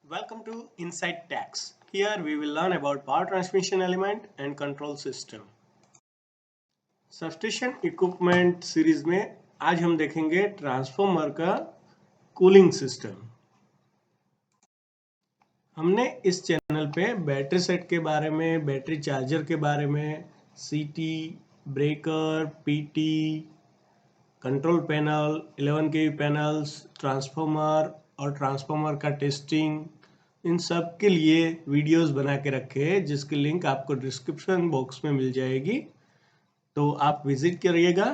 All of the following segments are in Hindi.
Welcome to Insight Tax. Here we will learn about power transmission element and control system. Substation equipment series में आज हम देखेंगे ट्रांसफॉर्मर का कूलिंग सिस्टम। हमने इस चैनल पे बैटरी सेट के बारे में, बैटरी चार्जर के बारे में, सीटी, ब्रेकर, पीटी, कंट्रोल पैनल, 11 केवी पैनल्स, ट्रांसफॉर्मर और ट्रांसफॉर्मर का टेस्टिंग, इन सब के लिए वीडियोस बना के रखे हैं जिसकी लिंक आपको डिस्क्रिप्शन बॉक्स में मिल जाएगी। तो आप विजिट करिएगा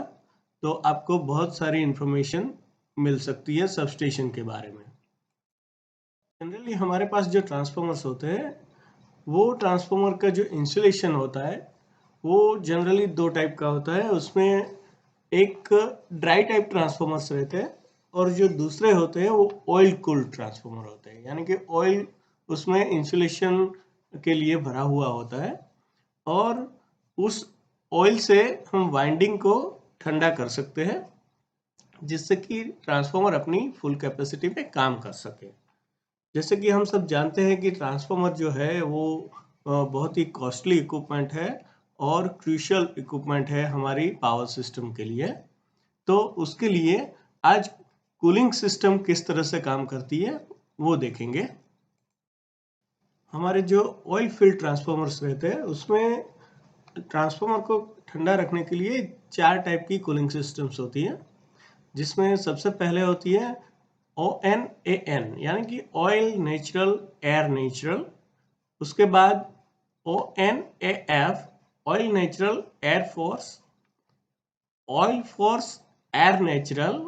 तो आपको बहुत सारी इंफॉर्मेशन मिल सकती है सबस्टेशन के बारे में। जनरली हमारे पास जो ट्रांसफॉर्मर्स होते हैं वो ट्रांसफॉर्मर का जो इंसुलेशन होता है वो जनरली दो टाइप का होता है। उसमें एक ड्राई टाइप ट्रांसफॉर्मर्स रहते हैं और जो दूसरे होते हैं वो ऑयल कूल्ड ट्रांसफॉर्मर होते हैं, यानी कि ऑयल उसमें इंसुलेशन के लिए भरा हुआ होता है और उस ऑयल से हम वाइंडिंग को ठंडा कर सकते हैं जिससे कि ट्रांसफॉर्मर अपनी फुल कैपेसिटी पे काम कर सके। जैसे कि हम सब जानते हैं कि ट्रांसफॉर्मर जो है वो बहुत ही कॉस्टली इक्विपमेंट है और क्रूशियल इक्विपमेंट है हमारी पावर सिस्टम के लिए। तो उसके लिए आज कूलिंग सिस्टम किस तरह से काम करती है वो देखेंगे। हमारे जो ऑयल फील्ड ट्रांसफॉर्मर्स रहते हैं उसमें ट्रांसफॉर्मर को ठंडा रखने के लिए 4 टाइप की कूलिंग सिस्टम्स होती है, जिसमें सबसे पहले होती है ONAN यानी कि ऑयल नेचुरल एयर नेचुरल। उसके बाद ONAF oil natural air force, oil force air natural,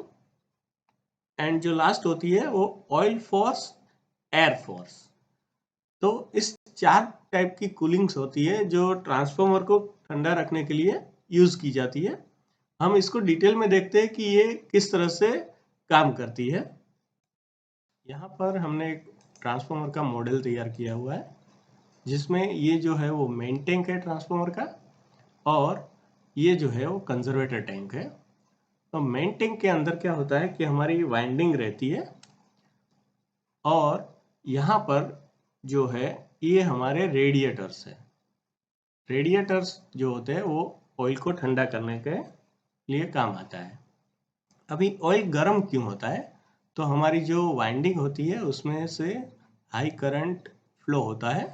and जो लास्ट होती है वो ऑयल फोर्स एयर फोर्स। तो इस 4 टाइप की कूलिंग्स होती है जो ट्रांसफॉर्मर को ठंडा रखने के लिए यूज की जाती है। हम इसको डिटेल में देखते हैं कि ये किस तरह से काम करती है। यहाँ पर हमने एक ट्रांसफॉर्मर का मॉडल तैयार किया हुआ है जिसमें ये जो है वो मेन टैंक है ट्रांसफॉर्मर का और ये जो है वो कंजर्वेटर टैंक है। तो मेन टैंक के अंदर क्या होता है कि हमारी वाइंडिंग रहती है और यहाँ पर जो है ये हमारे रेडिएटर्स है। रेडिएटर्स जो होते हैं वो ऑयल को ठंडा करने के लिए काम आता है। अभी ऑयल गर्म क्यों होता है? तो हमारी जो वाइंडिंग होती है उसमें से हाई करंट फ्लो होता है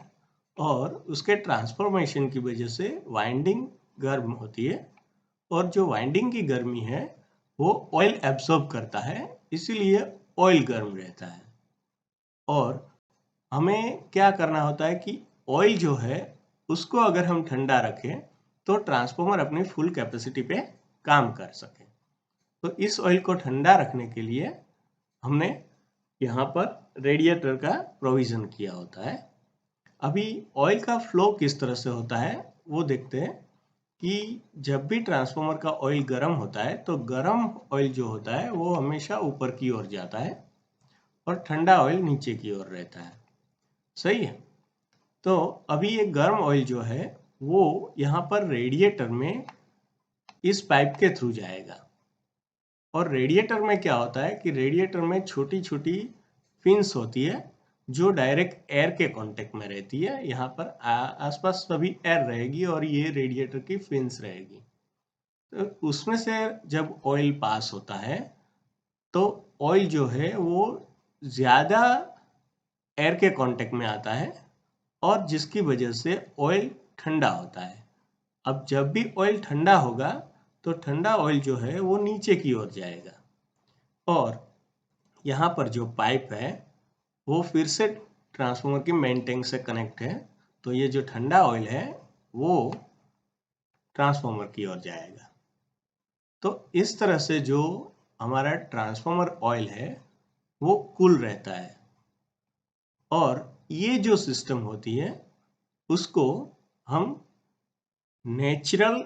और उसके ट्रांसफॉर्मेशन की वजह से वाइंडिंग गर्म होती है और जो वाइंडिंग की गर्मी है वो ऑयल एब्सॉर्ब करता है, इसीलिए ऑयल गर्म रहता है। और हमें क्या करना होता है कि ऑयल जो है उसको अगर हम ठंडा रखें तो ट्रांसफॉर्मर अपनी फुल कैपेसिटी पे काम कर सके। तो इस ऑयल को ठंडा रखने के लिए हमने यहाँ पर रेडिएटर का प्रोविजन किया होता है। अभी ऑयल का फ्लो किस तरह से होता है वो देखते हैं कि जब भी ट्रांसफॉर्मर का ऑयल गर्म होता है तो गर्म ऑयल जो होता है वो हमेशा ऊपर की ओर जाता है और ठंडा ऑयल नीचे की ओर रहता है। सही है। तो अभी ये गर्म ऑयल जो है वो यहाँ पर रेडिएटर में इस पाइप के थ्रू जाएगा और रेडिएटर में क्या होता है कि रेडिएटर में छोटी छोटी फिन्स होती है जो डायरेक्ट एयर के कांटेक्ट में रहती है। यहाँ पर आसपास सभी एयर रहेगी और ये रेडिएटर की फिन्स रहेगी। तो उसमें से जब ऑयल पास होता है तो ऑयल जो है वो ज़्यादा एयर के कांटेक्ट में आता है और जिसकी वजह से ऑयल ठंडा होता है। अब जब भी ऑयल ठंडा होगा तो ठंडा ऑयल जो है वो नीचे की ओर जाएगा और यहाँ पर जो पाइप है वो फिर से ट्रांसफार्मर की मेन टैंक से कनेक्ट है। तो ये जो ठंडा ऑयल है वो ट्रांसफार्मर की ओर जाएगा। तो इस तरह से जो हमारा ट्रांसफार्मर ऑयल है वो कूल रहता है और ये जो सिस्टम होती है उसको हम नेचुरल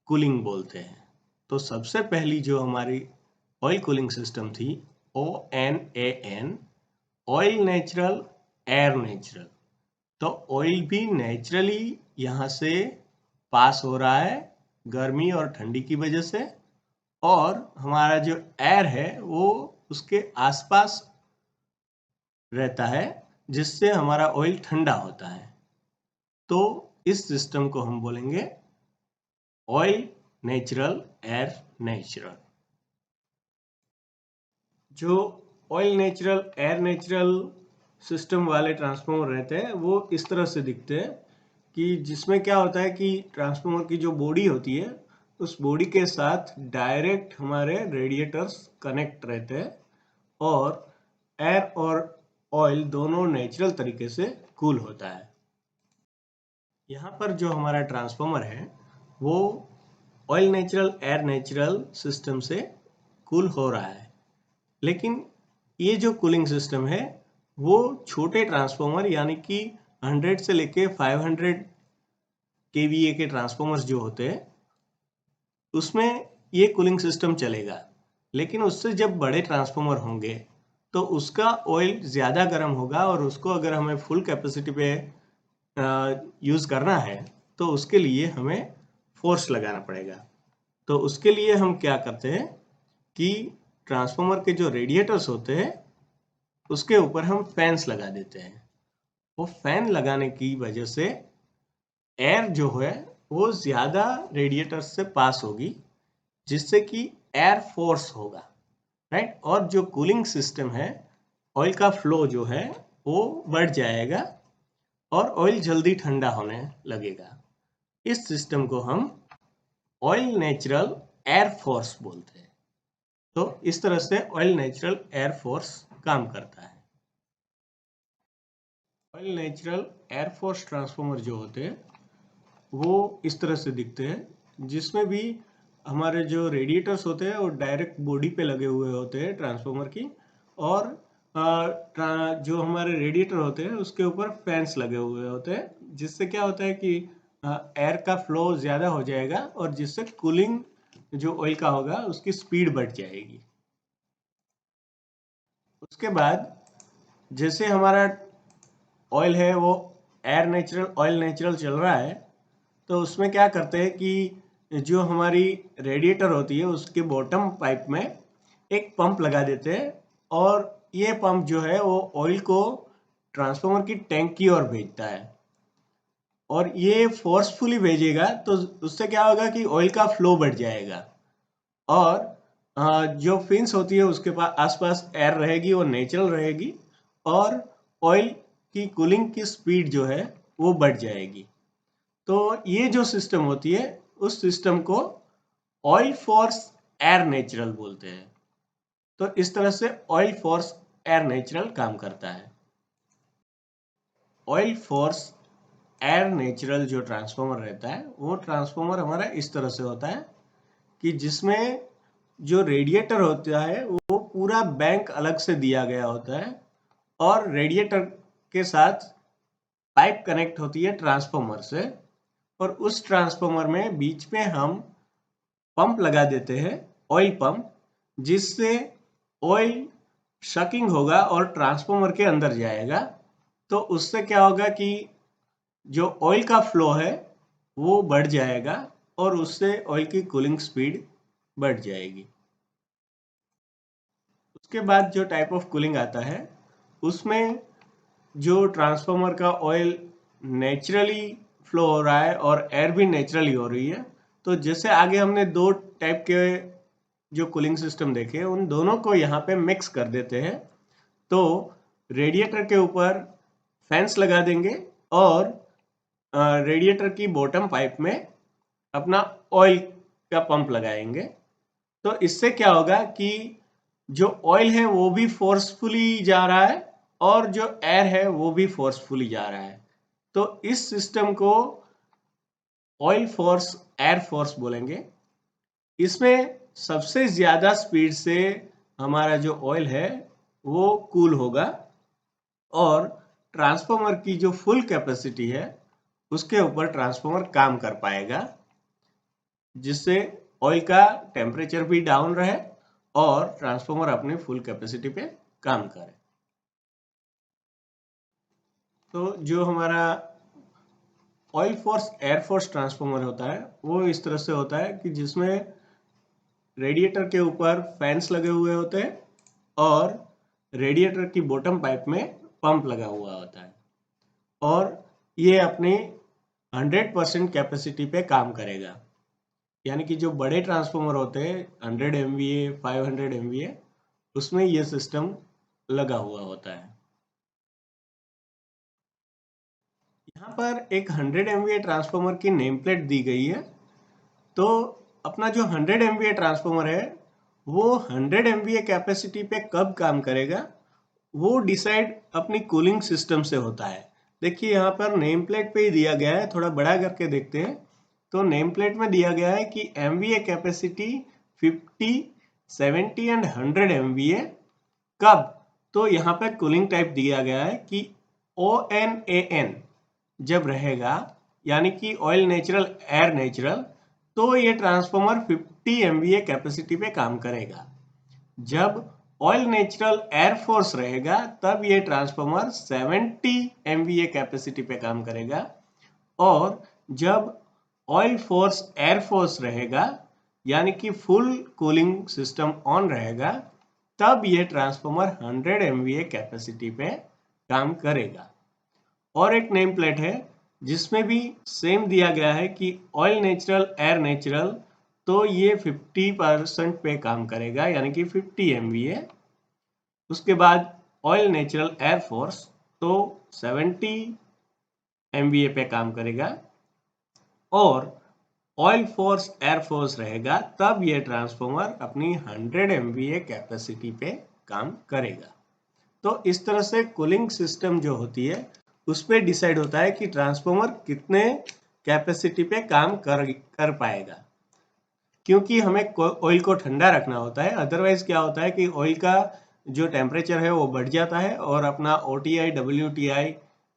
कूलिंग बोलते हैं। तो सबसे पहली जो हमारी ऑयल कूलिंग सिस्टम थी ONAN, oil natural air natural. तो ऑयल भी नेचुरली यहाँ से पास हो रहा है गर्मी और ठंडी की वजह से और हमारा जो एयर है वो उसके आसपास रहता है जिससे हमारा ऑयल ठंडा होता है। तो इस सिस्टम को हम बोलेंगे ऑयल नेचुरल, एयर नेचुरल। जो oil natural, air natural system वाले ट्रांसफार्मर रहते हैं वो इस तरह से दिखते हैं कि जिसमें क्या होता है कि ट्रांसफार्मर की जो बॉडी होती है उस बॉडी के साथ डायरेक्ट हमारे रेडिएटर्स कनेक्ट रहते हैं और एयर और ऑयल दोनों नेचुरल तरीके से कूल होता है। यहाँ पर जो हमारा ट्रांसफार्मर है वो oil natural, air natural system से कूल हो रहा है, लेकिन ये जो कूलिंग सिस्टम है वो छोटे ट्रांसफार्मर यानी कि 100 से लेके 500 kVA के ट्रांसफार्मर्स जो होते हैं उसमें ये कूलिंग सिस्टम चलेगा। लेकिन उससे जब बड़े ट्रांसफार्मर होंगे तो उसका ऑयल ज़्यादा गर्म होगा और उसको अगर हमें फुल कैपेसिटी पे यूज़ करना है तो उसके लिए हमें फोर्स लगाना पड़ेगा। तो उसके लिए हम क्या करते हैं कि ट्रांसफार्मर के जो रेडिएटर्स होते हैं उसके ऊपर हम फैंस लगा देते हैं। वो फैन लगाने की वजह से एयर जो है वो ज़्यादा रेडिएटर्स से पास होगी, जिससे कि एयर फोर्स होगा, राइट। और जो कूलिंग सिस्टम है, ऑयल का फ्लो जो है वो बढ़ जाएगा और ऑयल जल्दी ठंडा होने लगेगा। इस सिस्टम को हम ऑयल नेचुरल एयर फोर्स बोलते हैं। तो इस तरह से ऑयल नेचुरल एयर फोर्स काम करता है। Oil natural air force transformer जो होते हैं वो इस तरह से दिखते हैं, जिसमें भी हमारे जो रेडिएटर्स होते हैं वो डायरेक्ट बॉडी पे लगे हुए होते हैं ट्रांसफार्मर की, और जो हमारे रेडिएटर होते हैं उसके ऊपर फैंस लगे हुए होते हैं, जिससे क्या होता है कि एयर का फ्लो ज़्यादा हो जाएगा और जिससे कूलिंग जो ऑयल का होगा उसकी स्पीड बढ़ जाएगी। उसके बाद जैसे हमारा ऑयल है वो ऑयल नेचुरल चल रहा है, तो उसमें क्या करते हैं कि जो हमारी रेडिएटर होती है उसके बॉटम पाइप में एक पंप लगा देते हैं और ये पंप जो है वो ऑयल को ट्रांसफार्मर की टैंक की ओर भेजता है और ये फोर्सफुली भेजेगा, तो उससे क्या होगा कि ऑयल का फ्लो बढ़ जाएगा और जो फिन्स होती है उसके पास आसपास एयर रहेगी, वो नेचुरल रहेगी और ऑयल की कूलिंग की स्पीड जो है वो बढ़ जाएगी। तो ये जो सिस्टम होती है उस सिस्टम को ऑयल फोर्स एयर नेचुरल बोलते हैं। तो इस तरह से ऑयल फोर्स एयर नेचुरल काम करता है। ऑयल फोर्स एयर नेचुरल जो ट्रांसफार्मर रहता है वो ट्रांसफार्मर हमारा इस तरह से होता है कि जिसमें जो रेडिएटर होता है वो पूरा बैंक अलग से दिया गया होता है और रेडिएटर के साथ पाइप कनेक्ट होती है ट्रांसफार्मर से, और उस ट्रांसफार्मर में बीच में हम पंप लगा देते हैं, ऑयल पंप, जिससे ऑयल शकिंग होगा और ट्रांसफार्मर के अंदर जाएगा। तो उससे क्या होगा कि जो ऑयल का फ्लो है वो बढ़ जाएगा और उससे ऑयल की कूलिंग स्पीड बढ़ जाएगी। उसके बाद जो टाइप ऑफ कूलिंग आता है उसमें जो ट्रांसफार्मर का ऑयल नेचुरली फ्लो हो रहा है और एयर भी नेचुरली हो रही है। तो जैसे आगे हमने दो टाइप के जो कूलिंग सिस्टम देखे उन दोनों को यहाँ पे मिक्स कर देते हैं। तो रेडिएटर के ऊपर फैंस लगा देंगे और रेडिएटर की बॉटम पाइप में अपना ऑयल का पंप लगाएंगे। तो इससे क्या होगा कि जो ऑयल है वो भी फोर्सफुली जा रहा है और जो एयर है वो भी फोर्सफुली जा रहा है। तो इस सिस्टम को ऑयल फोर्स एयर फोर्स बोलेंगे। इसमें सबसे ज़्यादा स्पीड से हमारा जो ऑयल है वो कूल होगा और ट्रांसफार्मर की जो फुल कैपेसिटी है उसके ऊपर ट्रांसफार्मर काम कर पाएगा, जिससे ऑयल का टेम्परेचर भी डाउन रहे और ट्रांसफार्मर अपनी फुल कैपेसिटी पे काम करे। तो जो हमारा oil force air force transformer होता है वो इस तरह से होता है कि जिसमें रेडिएटर के ऊपर फैंस लगे हुए होते हैं और रेडिएटर की बॉटम पाइप में पंप लगा हुआ होता है और ये अपनी 100% कैपेसिटी पे काम करेगा। यानी कि जो बड़े ट्रांसफार्मर होते हैं 100 MVA 500 MVA उसमें ये सिस्टम लगा हुआ होता है। यहाँ पर एक 100 MVA ट्रांसफार्मर की नेम प्लेट दी गई है। तो अपना जो 100 MVA ट्रांसफार्मर है वो 100 MVA कैपेसिटी पे कब काम करेगा वो डिसाइड अपनी कूलिंग सिस्टम से होता है। देखिए यहाँ पर नेम प्लेट पे ही दिया गया है, थोड़ा बड़ा करके देखते हैं। तो नेम प्लेट में दिया गया है कि MVA कैपेसिटी 50, 70 एंड 100 MVA कब। तो यहाँ पे कूलिंग टाइप दिया गया है कि ONAN जब रहेगा, यानी कि ऑयल नेचुरल एयर नेचुरल, तो ये ट्रांसफार्मर 50 MVA कैपेसिटी पे काम करेगा। जब ऑयल नेचुरल एयर फोर्स रहेगा तब ये ट्रांसफार्मर 70 MVA कैपेसिटी पे काम करेगा। और जब ऑयल फोर्स एयर फोर्स रहेगा यानी कि फुल कूलिंग सिस्टम ऑन रहेगा तब ये ट्रांसफार्मर 100 MVA कैपेसिटी पे काम करेगा। और एक नेम प्लेट है जिसमें भी सेम दिया गया है कि ऑयल नेचुरल एयर नेचुरल, तो ये 50% पे काम करेगा यानी कि 50 MVA। उसके बाद ऑयल नेचुरल एयर फोर्स तो 70 MVA पे काम करेगा। और ऑयल फोर्स एयर फोर्स रहेगा तब ये ट्रांसफार्मर अपनी 100 MVA कैपेसिटी पे काम करेगा। तो इस तरह से कूलिंग सिस्टम जो होती है उस पर डिसाइड होता है कि ट्रांसफार्मर कितने कैपेसिटी पे काम कर पाएगा। क्योंकि हमें ऑयल को ठंडा रखना होता है, अदरवाइज क्या होता है कि ऑयल का जो टेम्परेचर है वो बढ़ जाता है और अपना OTI WTI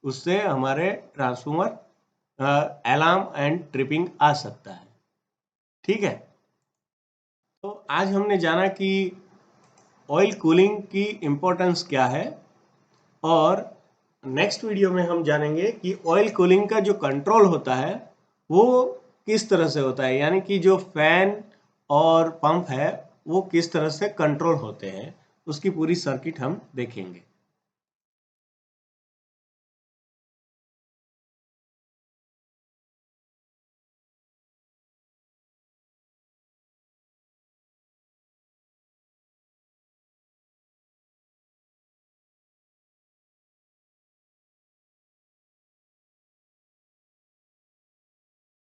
उससे हमारे ट्रांसफार्मर अलार्म एंड ट्रिपिंग आ सकता है। ठीक है, तो आज हमने जाना कि ऑयल कूलिंग की इम्पोर्टेंस क्या है और नेक्स्ट वीडियो में हम जानेंगे कि ऑयल कूलिंग का जो कंट्रोल होता है वो किस तरह से होता है, यानी कि जो फैन और पंप है वो किस तरह से कंट्रोल होते हैं, उसकी पूरी सर्किट हम देखेंगे।